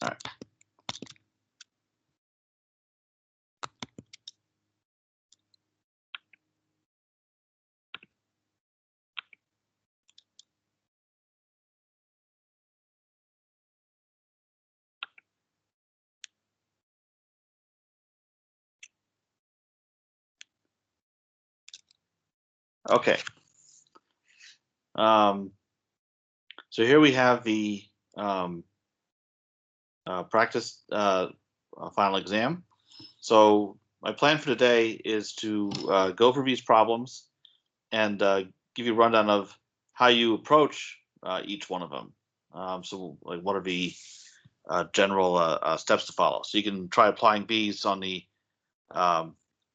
All right. Okay. So here we have the practice final exam. So my plan for today is to go over these problems and give you a rundown of how you approach each one of them. So like what are the general steps to follow. So you can try applying these on the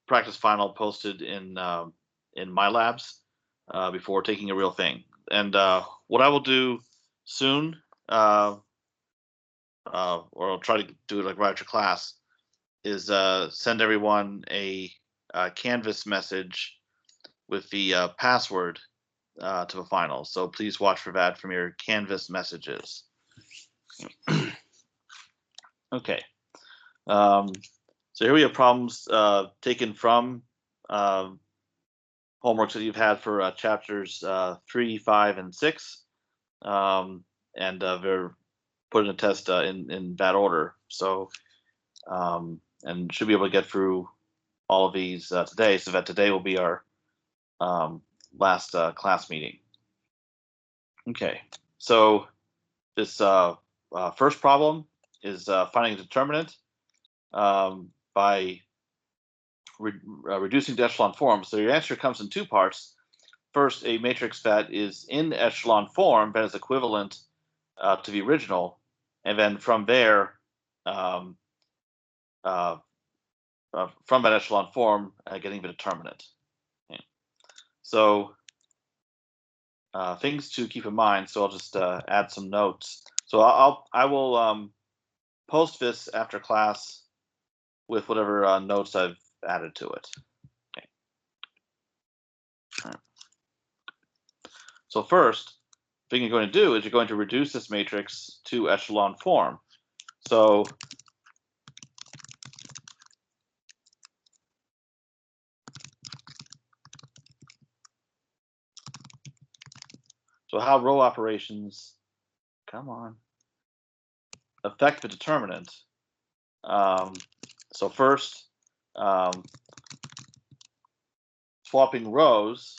practice final posted in my labs before taking a real thing. And what I will do soon, or I'll try to do it like right after class, is send everyone a Canvas message with the password to the final. So please watch for that from your Canvas messages. Okay. So here we have problems taken from homeworks that you've had for chapters 3, 5, and 6, and they're put in a test in that order. So, and should be able to get through all of these today, so that today will be our last class meeting. Okay, so this first problem is finding a determinant by reducing to echelon form. So your answer comes in two parts. First, a matrix that is in echelon form that is equivalent to the original, and then from there, from that echelon form, getting the determinant. Okay. So things to keep in mind. So I'll just add some notes. So I will post this after class with whatever notes I've added to it. Okay. All right. So first thing you're going to do is you're going to reduce this matrix to echelon form. So how row operations, come on, affect the determinant. So first, swapping rows,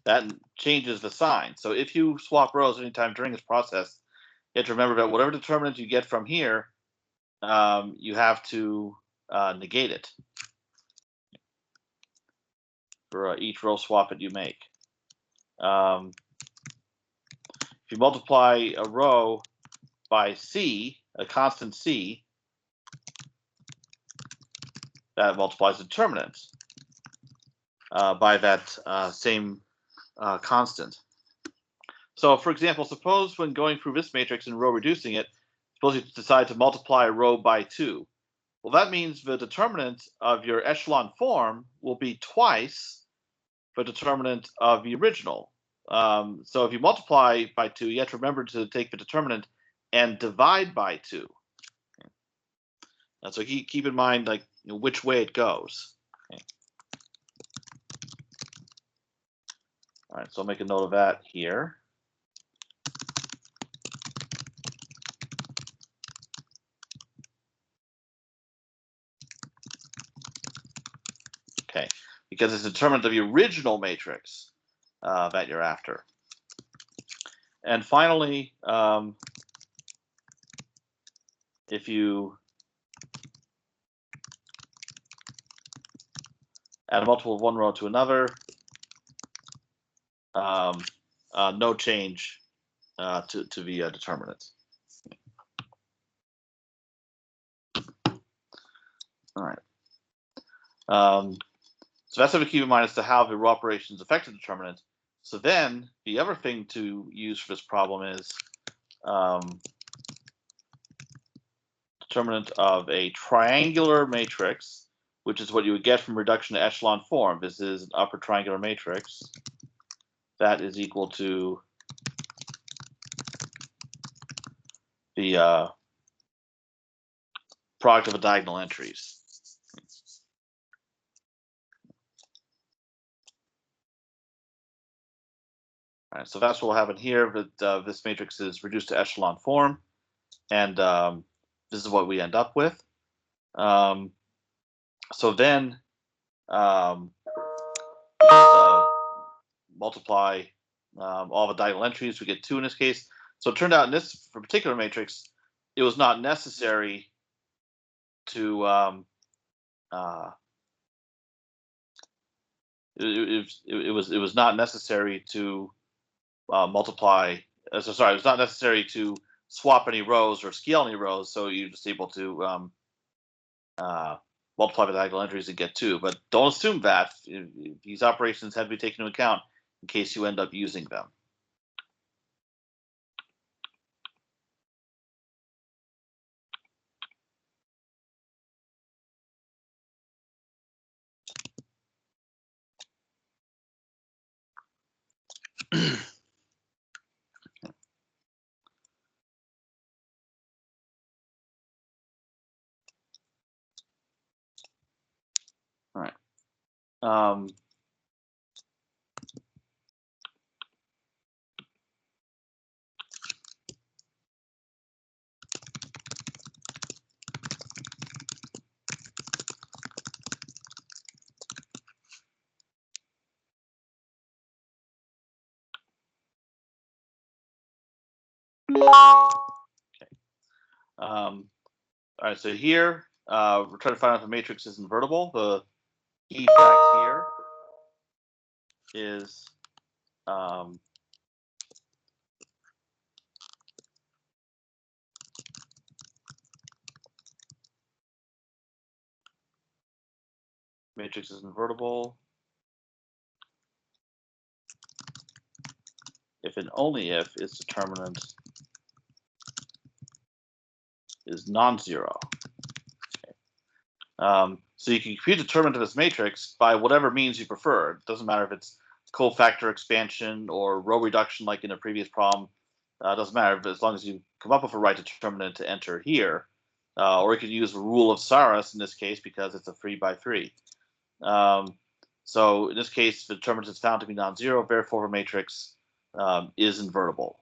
that changes the sign. So if you swap rows anytime during this process, you have to remember that whatever determinant you get from here, you have to negate it for each row swap that you make. If you multiply a row by C, a constant C, that multiplies the determinant by that same constant. So for example, suppose when going through this matrix and row reducing it, suppose you decide to multiply a row by 2. Well, that means the determinant of your echelon form will be twice the determinant of the original. So if you multiply by 2, you have to remember to take the determinant and divide by 2. And so keep in mind, like, which way it goes. Okay. All right, so I'll make a note of that here. Okay, because it's determinant of the original matrix that you're after. And finally, if you add a multiple of one row to another, no change to the determinant. All right. So that's something to keep in mind as to how the row operations affect the determinant. So then the other thing to use for this problem is determinant of a triangular matrix, which is what you would get from reduction to echelon form. This is an upper triangular matrix that is equal to the product of the diagonal entries. All right, so that's what will happen here. But this matrix is reduced to echelon form, and this is what we end up with. So then multiply all the diagonal entries. We get 2 in this case. So it turned out in this particular matrix, it was not necessary to it was not necessary to multiply. So sorry, it was not necessary to swap any rows or scale any rows. So you're just able to multiply the diagonal entries and get 2. But don't assume that. These operations have to be taken into account in case you end up using them. All right. All right, so here we're trying to find out if the matrix is invertible. The key fact here is matrix is invertible if and only if its determinant is non-zero. So you can compute the determinant of this matrix by whatever means you prefer. It doesn't matter if it's cofactor expansion or row reduction like in the previous problem. It doesn't matter, but as long as you come up with a right determinant to enter here. Or you could use the rule of Saras in this case because it's a 3 by 3. So in this case, the determinant is found to be non-zero, therefore the matrix is invertible.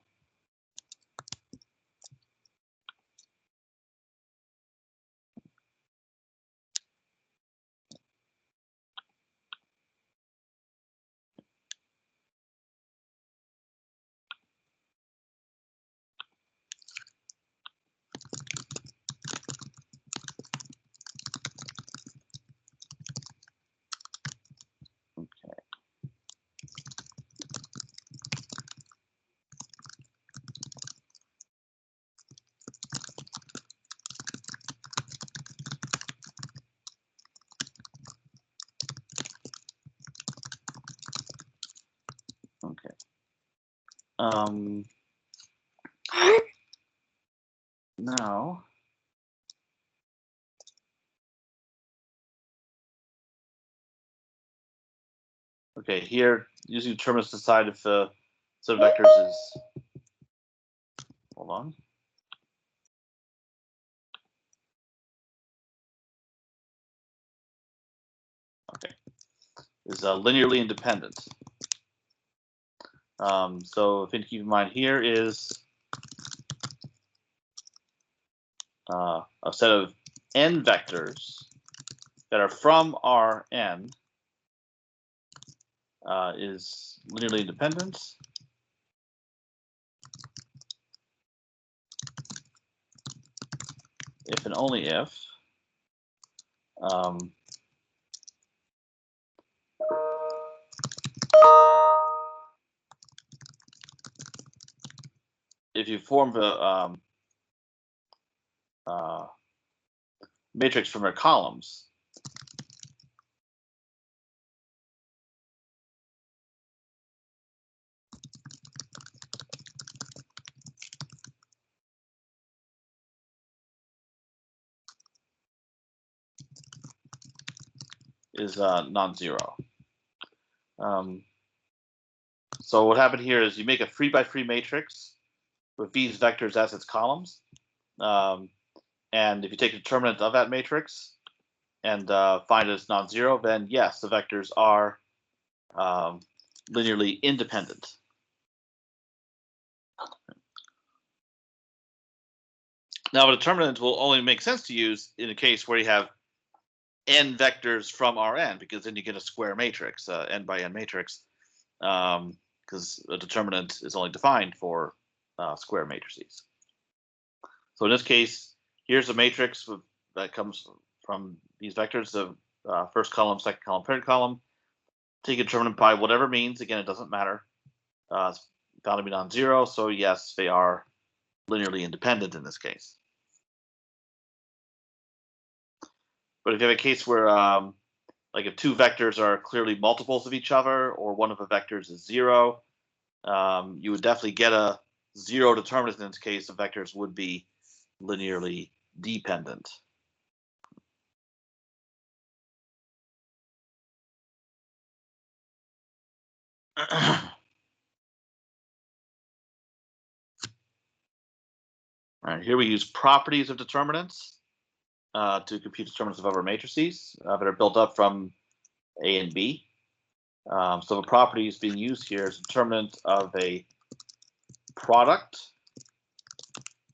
Okay. Now, okay, here using determinants to decide if the set of vectors is. Hold on. Okay, is linearly independent. So the thing to keep in mind here is a set of n vectors that are from Rn is linearly independent if and only if if you form the matrix from their columns, is non-zero. So what happened here is you make a 3 by 3 matrix with these vectors as its columns. And if you take the determinant of that matrix and find it's non-zero, then yes, the vectors are linearly independent. Now, a determinant will only make sense to use in a case where you have n vectors from Rn, because then you get a square matrix, n by n matrix, because a determinant is only defined for square matrices. So in this case, here's a matrix that comes from these vectors, the first column, second column, third column. Take a determinant by whatever means. Again, it doesn't matter. It's found to be non-zero, so yes, they are linearly independent in this case. But if you have a case where, like if two vectors are clearly multiples of each other, or one of the vectors is zero, you would definitely get a zero determinant in this case. The vectors would be linearly dependent. All right, here we use properties of determinants to compute determinants of other matrices that are built up from A and B. So the properties being used here is determinant of a product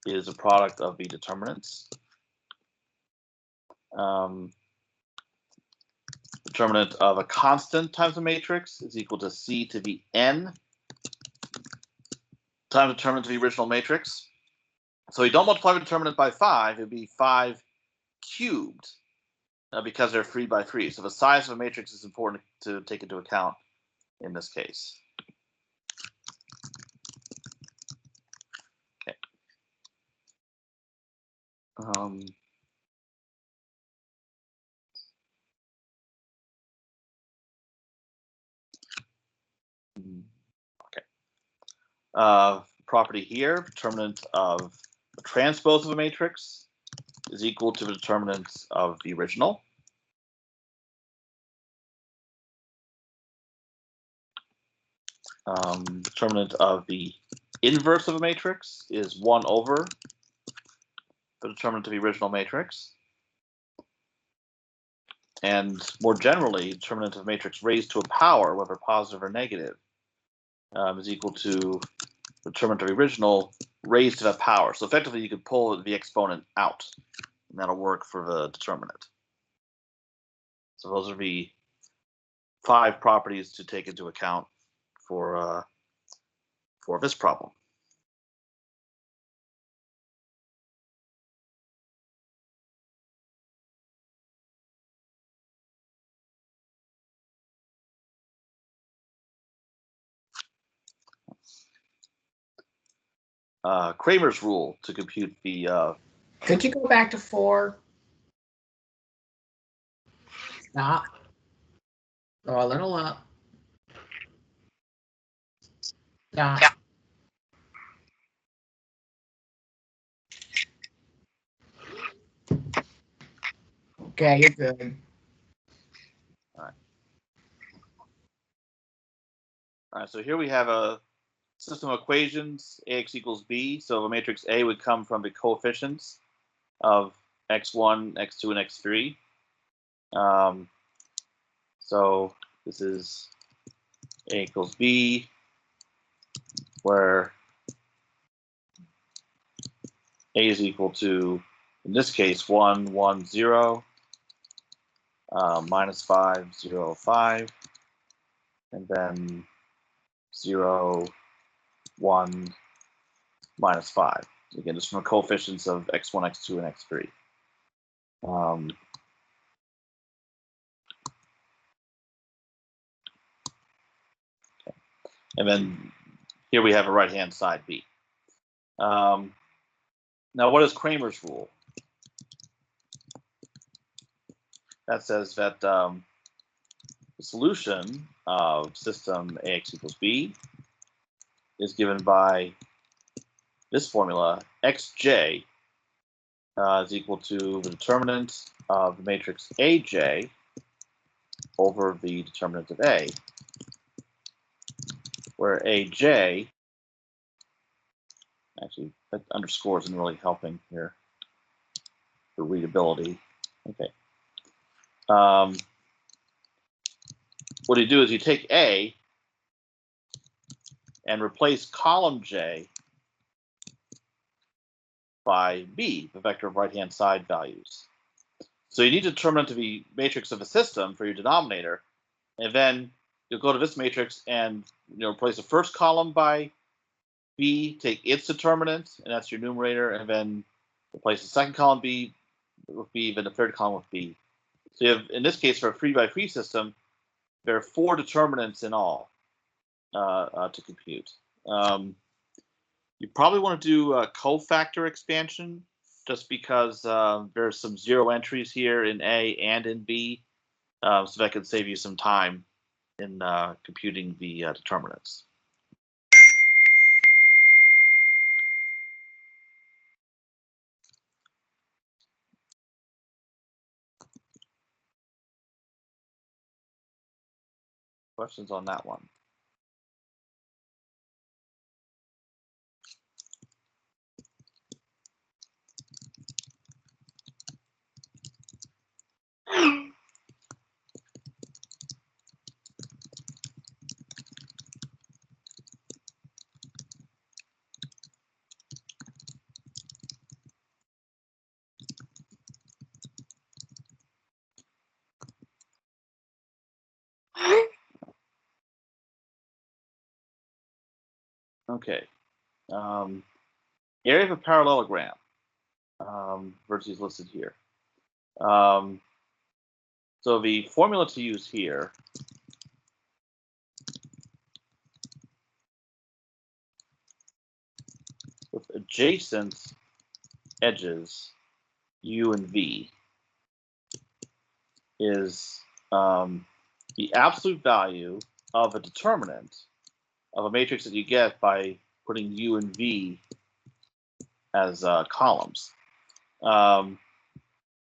is a product of the determinants. Determinant of a constant times a matrix is equal to C to the n times determinant of the original matrix. So you don't multiply the determinant by 5, it would be 5 cubed because they're 3 by 3. So the size of a matrix is important to take into account in this case. Okay. Property here, determinant of the transpose of a matrix is equal to the determinant of the original. Determinant of the inverse of a matrix is 1 over the determinant of the original matrix. And more generally, determinant of a matrix raised to a power, whether positive or negative, is equal to the determinant of the original raised to that power. So effectively, you could pull the exponent out, and that'll work for the determinant. So those are the 5 properties to take into account for this problem. Kramer's rule to compute the. Could you go back to 4? Stop. Go a little up. Stop. Yeah. Okay, you're good. All right, so here we have a system of equations, ax equals b. So the matrix A would come from the coefficients of x1, x2, and x3. So this is A equals b, where A is equal to, in this case, 1, 1, 0, minus 5, 0, 5, and then 0, 1, minus 5. Again, just from the coefficients of x1, x2, and x3. Okay. And then here we have a right-hand side b. Now, what is Kramer's rule? That says that the solution of system ax equals b is given by this formula, xj is equal to the determinant of the matrix aj over the determinant of A, where aj, actually that underscore isn't really helping here. for readability. Okay. What you do is you take A and replace column J by B, the vector of right-hand side values. So you need to determine to be matrix of a system for your denominator, and then you'll go to this matrix and replace the first column by B, take its determinant, and that's your numerator, and then replace the second column B with B, then the third column with B. So you have, in this case, for a 3x3 system, there are 4 determinants in all to compute. You probably want to do a cofactor expansion, just because there's some 0 entries here in A and in B, so that can save you some time in computing the determinants. Questions on that one? Okay. Area of a parallelogram. Vertices listed here. So the formula to use here with adjacent edges U and V is the absolute value of a determinant of a matrix that you get by putting U and V as columns.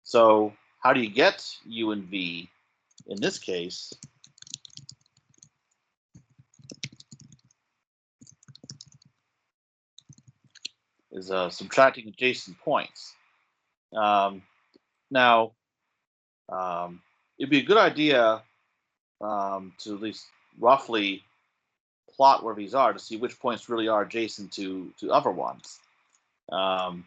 So how do you get U and V in this case? Is subtracting adjacent points. Now, it'd be a good idea to at least roughly plot where these are to see which points really are adjacent to other ones. So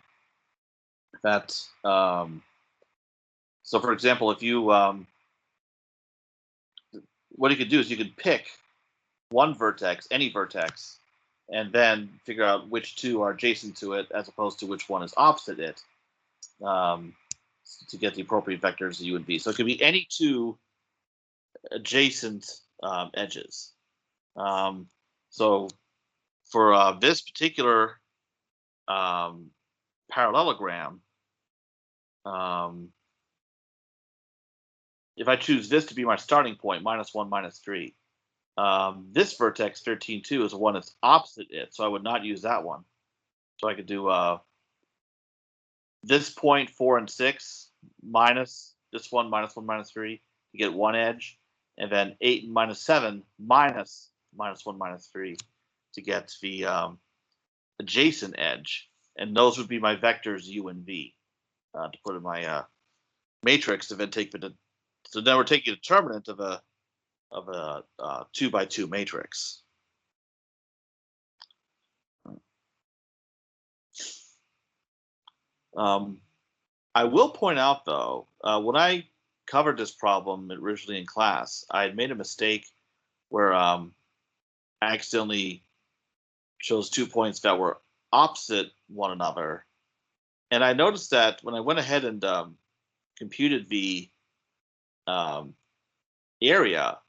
for example, if you what you could do is you could pick one vertex, any vertex, and then figure out which 2 are adjacent to it as opposed to which one is opposite it, to get the appropriate vectors of U and V. So it could be any 2 adjacent edges. So for this particular parallelogram, if I choose this to be my starting point, -1, -3, this vertex 13, 2 is the one that's opposite it, so I would not use that one. So I could do this point 4 and 6 minus this one, -1, -3, to get 1 edge, and then 8 and -7 minus -1, -3 to get the adjacent edge, and those would be my vectors U and V to put in my matrix to then take the. So now we're taking a determinant of a 2x2 matrix. I will point out, though, when I covered this problem originally in class, I had made a mistake where I accidentally chose 2 points that were opposite one another. And I noticed that when I went ahead and computed the area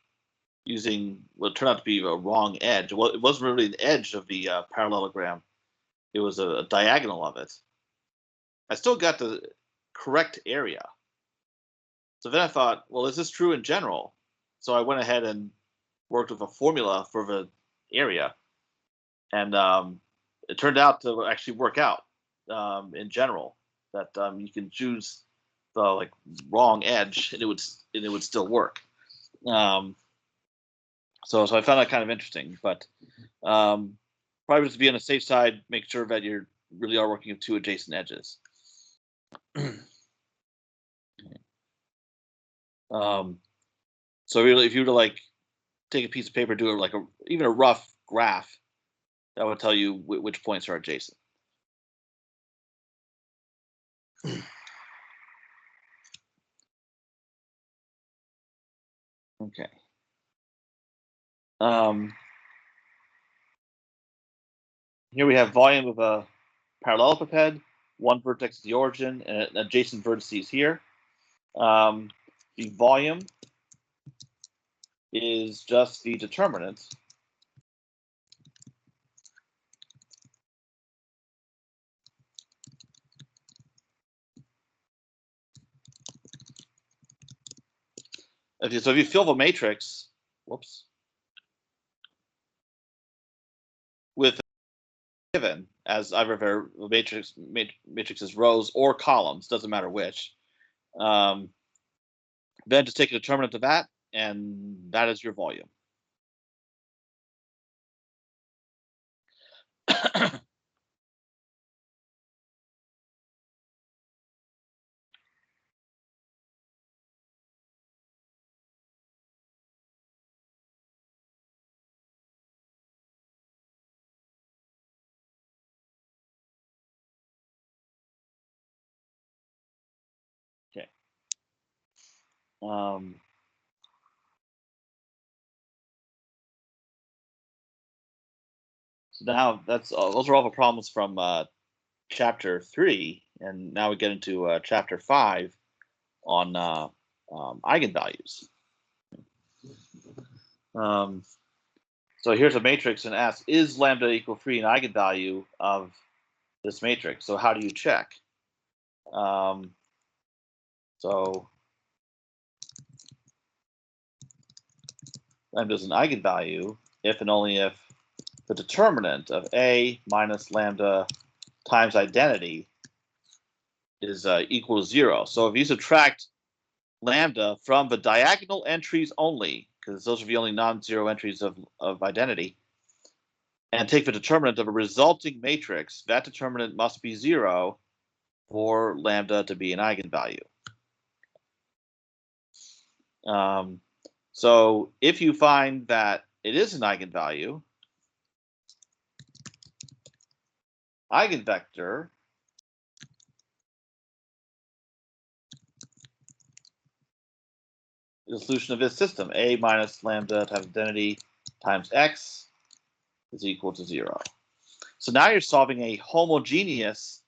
using what turned out to be a wrong edge. Well, it wasn't really an edge of the parallelogram. It was a diagonal of it. I still got the correct area. So then I thought, well, is this true in general? So I went ahead and worked with a formula for the area. And it turned out to actually work out in general, that you can choose the wrong edge and it would still work. So I found that kind of interesting, but probably just to be on the safe side, make sure that you really are working with 2 adjacent edges. So really, if you were to like take a piece of paper, do it like even a rough graph, that would tell you which points are adjacent. Okay. Here we have volume of a parallelepiped, one vertex is the origin, and adjacent vertices here. The volume is just the determinant. Okay, so if you fill the matrix, whoops, with given as either a matrix is rows or columns, doesn't matter which. Then just take a determinant of that, and that is your volume. Okay. So now those are all the problems from chapter 3, and now we get into chapter 5 on eigenvalues. So here's a matrix and asks, is lambda equal 3 an eigenvalue of this matrix? So how do you check? So lambda is an eigenvalue if and only if the determinant of A minus lambda times identity is equal to 0. So if you subtract lambda from the diagonal entries only, because those are the only non-zero entries of identity, and take the determinant of a resulting matrix, that determinant must be 0 for lambda to be an eigenvalue. So if you find that it is an eigenvalue, eigenvector is the solution of this system. A minus lambda times identity times x is equal to 0. So now you're solving a homogeneous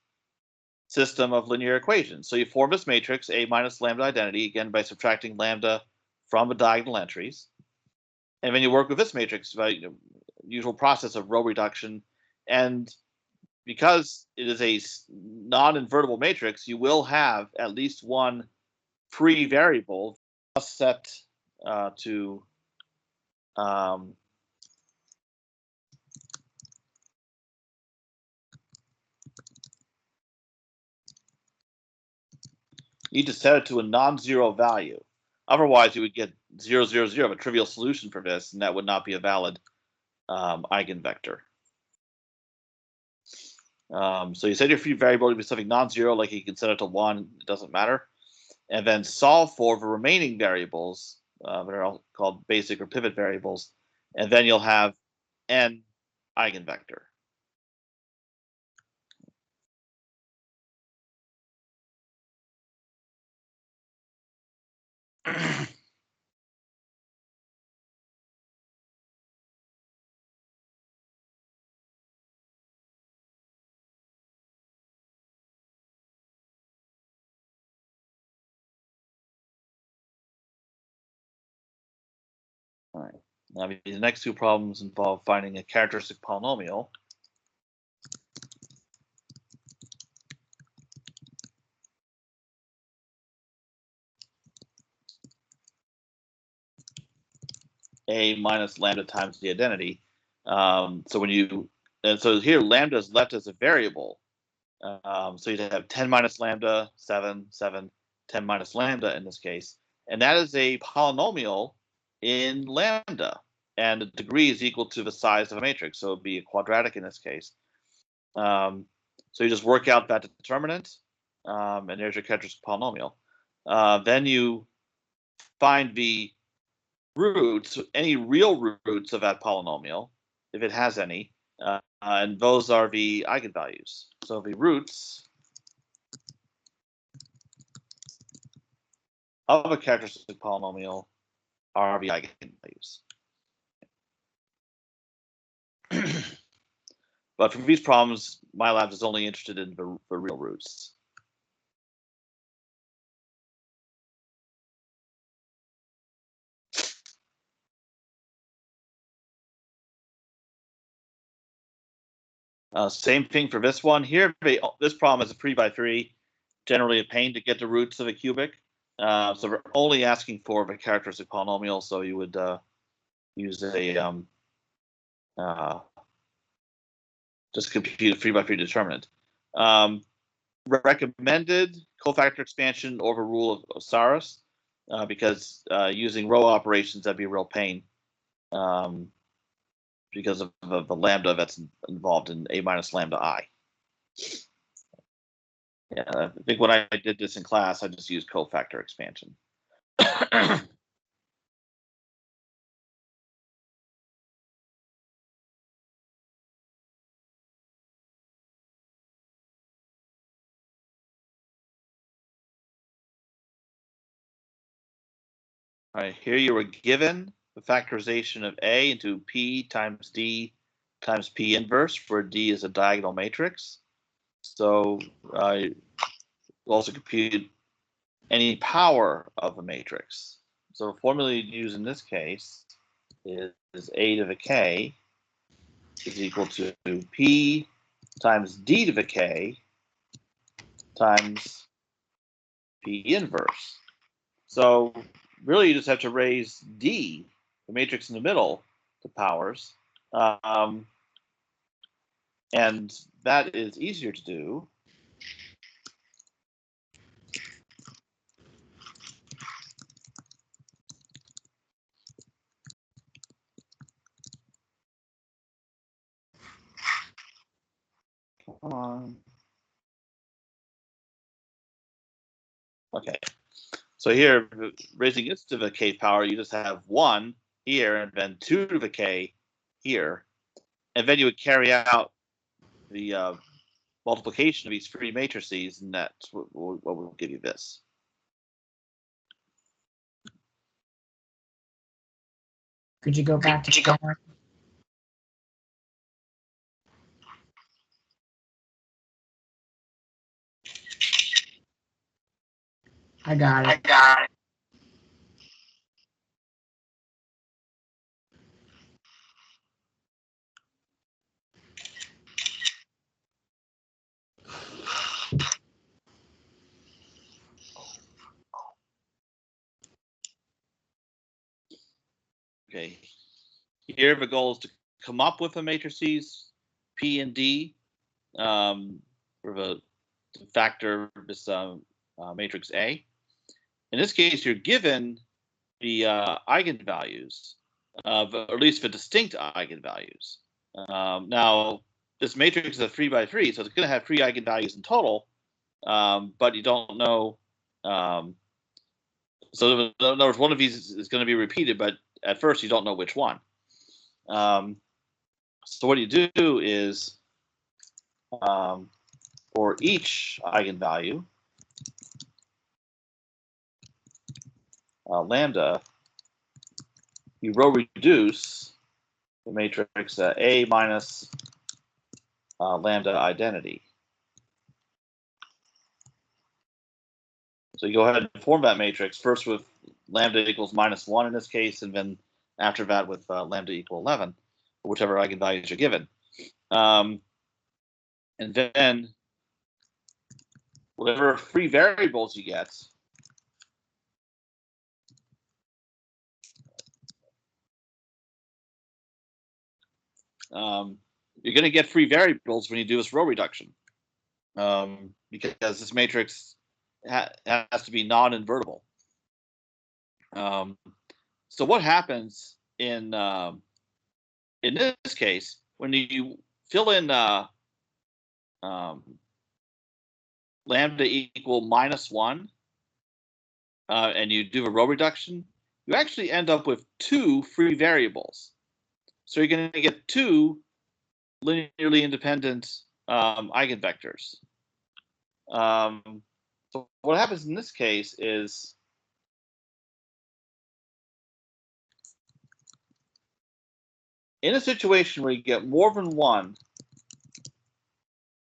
system of linear equations. So you form this matrix, A minus lambda identity, again by subtracting lambda from the diagonal entries. And then you work with this matrix by usual process of row reduction. And because it is a non-invertible matrix, you will have at least one free variable set to you need to set it to a non-zero value. Otherwise, you would get 0, 0, 0, a trivial solution for this, and that would not be a valid eigenvector. So you set your free variable to be something non-zero, like you can set it to 1, it doesn't matter. And then solve for the remaining variables that are all called basic or pivot variables, and then you'll have n eigenvector. All right. Now the next two problems involve finding a characteristic polynomial. A minus lambda times the identity. So when you, and so here lambda is left as a variable. So you'd have 10 minus lambda, 7, 7, 10 minus lambda in this case. And that is a polynomial in lambda. And the degree is equal to the size of a matrix. So it'd be a quadratic in this case. So you just work out that determinant, and there's your characteristic polynomial. Then you find the roots, any real roots of that polynomial, if it has any, and those are the eigenvalues. So the roots of a characteristic polynomial are the eigenvalues. But for these problems, MyLab is only interested in the real roots. Same thing for this one here. This problem is a 3x3, generally a pain to get the roots of a cubic. So we're only asking for the characteristic polynomial. So you would use a just compute a 3x3 determinant. Recommended cofactor expansion over rule of Saros because using row operations, that'd be a real pain. Because of the lambda that's involved in a minus lambda I. Yeah, I think when I did this in class, I just used cofactor expansion. All right, here you were given the factorization of A into P times D times P inverse, where D is a diagonal matrix. So we'll also compute any power of a matrix. So the formula you use in this case is A to the K is equal to P times D to the K times P inverse. So really you just have to raise D, the matrix in the middle, to powers. And that is easier to do. Come on. Okay. So here, raising this to the K power, you just have 1 here and then 2 to the K here. And then you would carry out the multiplication of these three matrices, and that's what will give you this. Could you go back to 4? I got it. Okay. Here the goal is to come up with the matrices P and D for the factor this matrix A. In this case, you're given the eigenvalues, or at least the distinct eigenvalues. Now, this matrix is a 3x3, so it's going to have 3 eigenvalues in total, but you don't know. So in other words, one of these is going to be repeated, but at first you don't know which one. So what you do is for each eigenvalue, lambda, you row reduce the matrix A minus lambda identity. So you go ahead and form that matrix first with lambda equals -1 in this case, and then after that with lambda equal 11, whichever eigenvalues you're given. And then whatever free variables you get, you're going to get free variables when you do this row reduction, because this matrix has to be non-invertible. So what happens in this case when you fill in lambda equal -1 and you do a row reduction, you actually end up with two free variables. So you're going to get two linearly independent eigenvectors. So what happens in this case is in a situation where you get more than one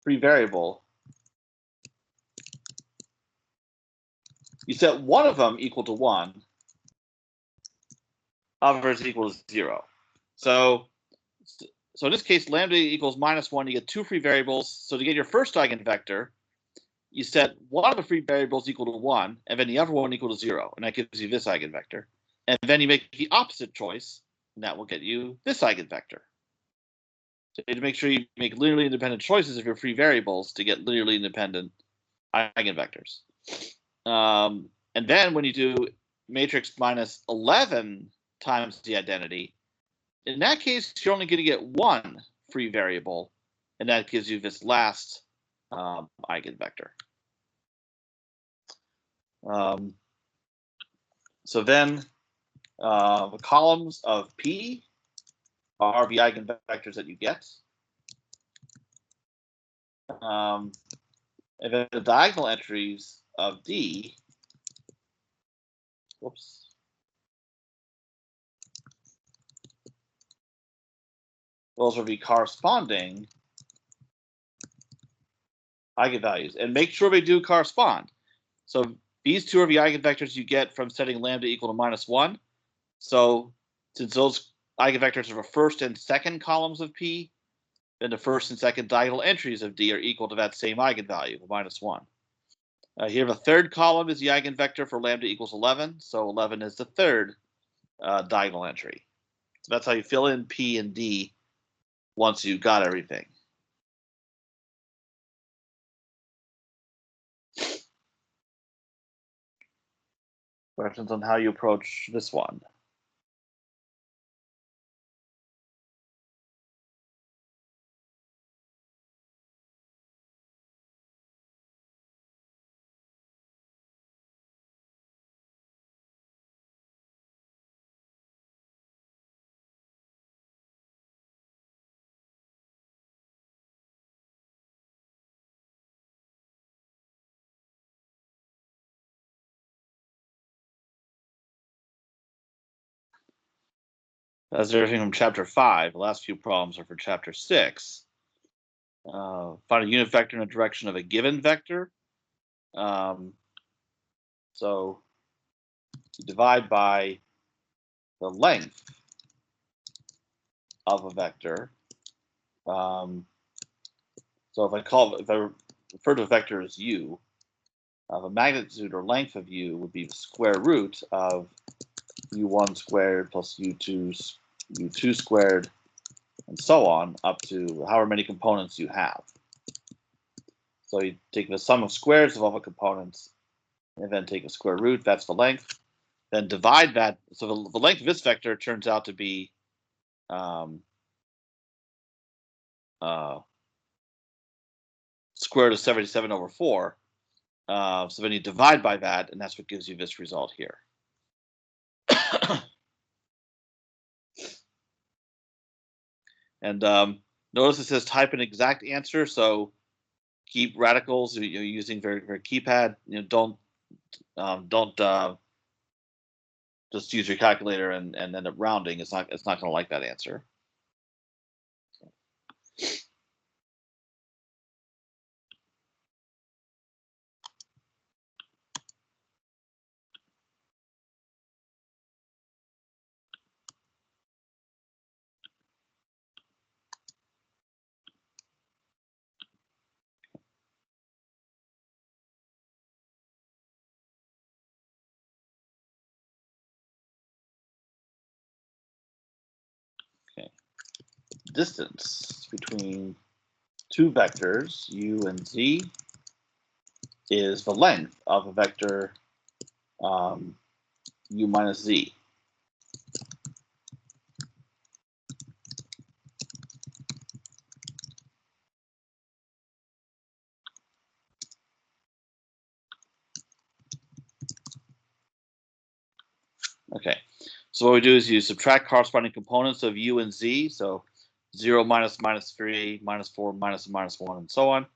free variable, you set one of them equal to 1, others equal to 0. So in this case, lambda equals -1, you get two free variables. So to get your first eigenvector, you set one of the free variables equal to 1, and then the other one equal to 0, and that gives you this eigenvector. And then you make the opposite choice, and that will get you this eigenvector. So you have to make sure you make linearly independent choices of your free variables to get linearly independent eigenvectors. And then when you do matrix minus 11 times the identity, in that case, you're only going to get one free variable, and that gives you this last eigenvector. So then the columns of P are the eigenvectors that you get. And then the diagonal entries of D, whoops. Those are the corresponding eigenvalues. And make sure they do correspond. So these two are the eigenvectors you get from setting lambda equal to -1. So since those eigenvectors are the first and second columns of P, then the first and second diagonal entries of D are equal to that same eigenvalue, -1. Here, the third column is the eigenvector for lambda equals 11. So 11 is the third diagonal entry. So that's how you fill in P and D once you've got everything. Questions on how you approach this one? That's everything from chapter 5. The last few problems are for chapter 6. Find a unit vector in the direction of a given vector. So you divide by the length of a vector. So if I refer to a vector as u, the magnitude or length of u would be the square root of u1 squared plus u2 squared, and so on, up to however many components you have. So you take the sum of squares of all the components, and then take a square root, that's the length. Then divide that, so the length of this vector turns out to be square root of 77/4. So then you divide by that, and that's what gives you this result here. And notice it says type an exact answer, so keep radicals you're using very keypad. Don't just use your calculator and end up rounding. It's not going to like that answer. Okay. Distance between two vectors, u and z, is the length of a vector u minus z. Okay, so what we do is you subtract corresponding components of u and z. So 0 minus minus 3, minus 4, minus 1, and so on.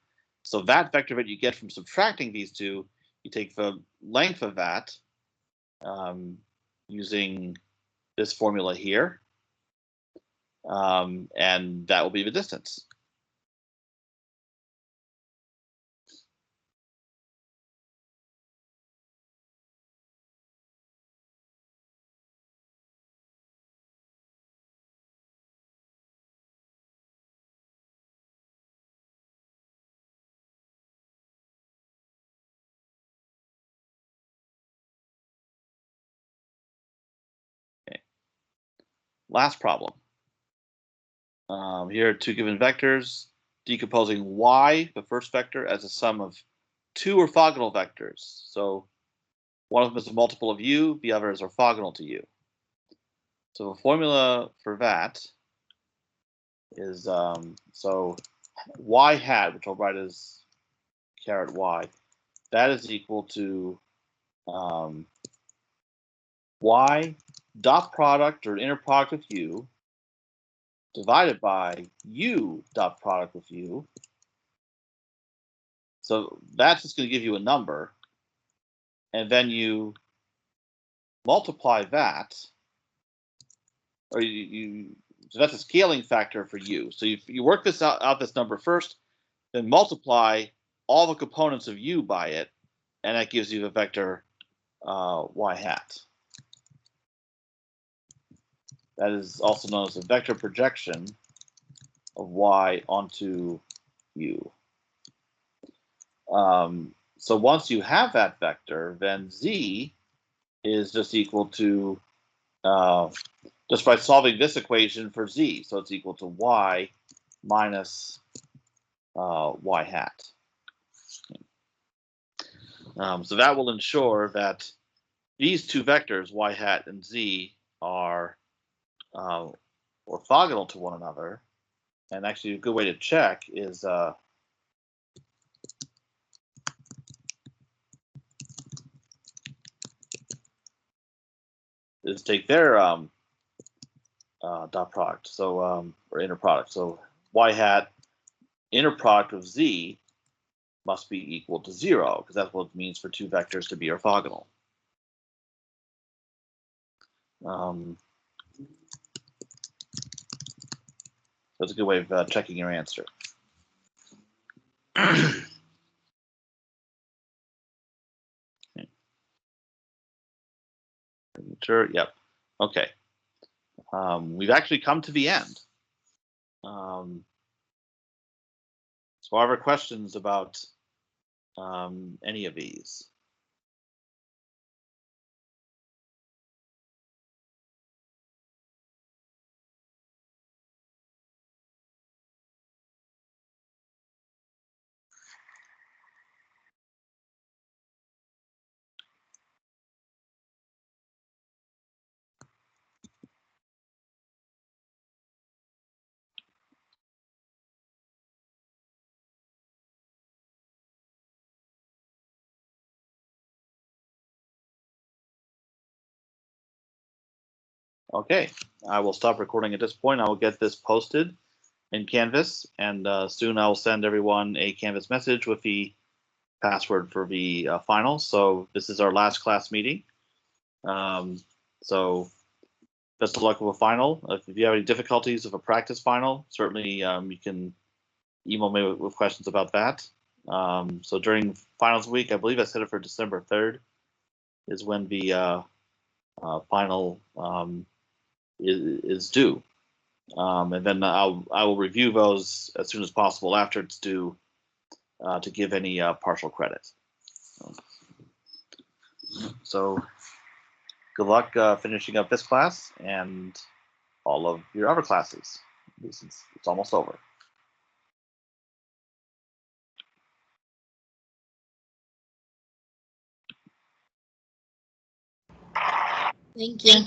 So that vector that you get from subtracting these two, you take the length of that using this formula here, and that will be the distance. Okay. Last problem. Here are two given vectors, decomposing y, the first vector, as a sum of two orthogonal vectors. So one of them is a multiple of u, the other is orthogonal to u. So the formula for that is, so y hat, which I'll write as caret y, that is equal to y dot product or inner product with u divided by u dot product with u. So that's just going to give you a number, and then you multiply that, or so that's a scaling factor for u. So you work this out this number first, then multiply all the components of u by it, and that gives you the vector y hat. That is also known as a vector projection of y onto u. So once you have that vector, then z is just equal to, just by solving this equation for z, so it's equal to y minus y hat. So that will ensure that these two vectors, y hat and z, are orthogonal to one another. And actually, a good way to check is take their dot product, so or inner product. So y hat inner product of z must be equal to 0, because that's what it means for two vectors to be orthogonal. That's a good way of checking your answer. Sure. Yep. Okay. We've actually come to the end. So are there questions about any of these? Okay, I will stop recording at this point. I will get this posted in Canvas, and soon I will send everyone a Canvas message with the password for the final. So this is our last class meeting. So best of luck with a final. If you have any difficulties with a practice final, certainly you can email me with questions about that. So during finals week, I believe I set it for December 3rd is when the final is due. And then I will review those as soon as possible after it's due to give any partial credit. So good luck finishing up this class and all of your other classes. It's almost over. Thank you.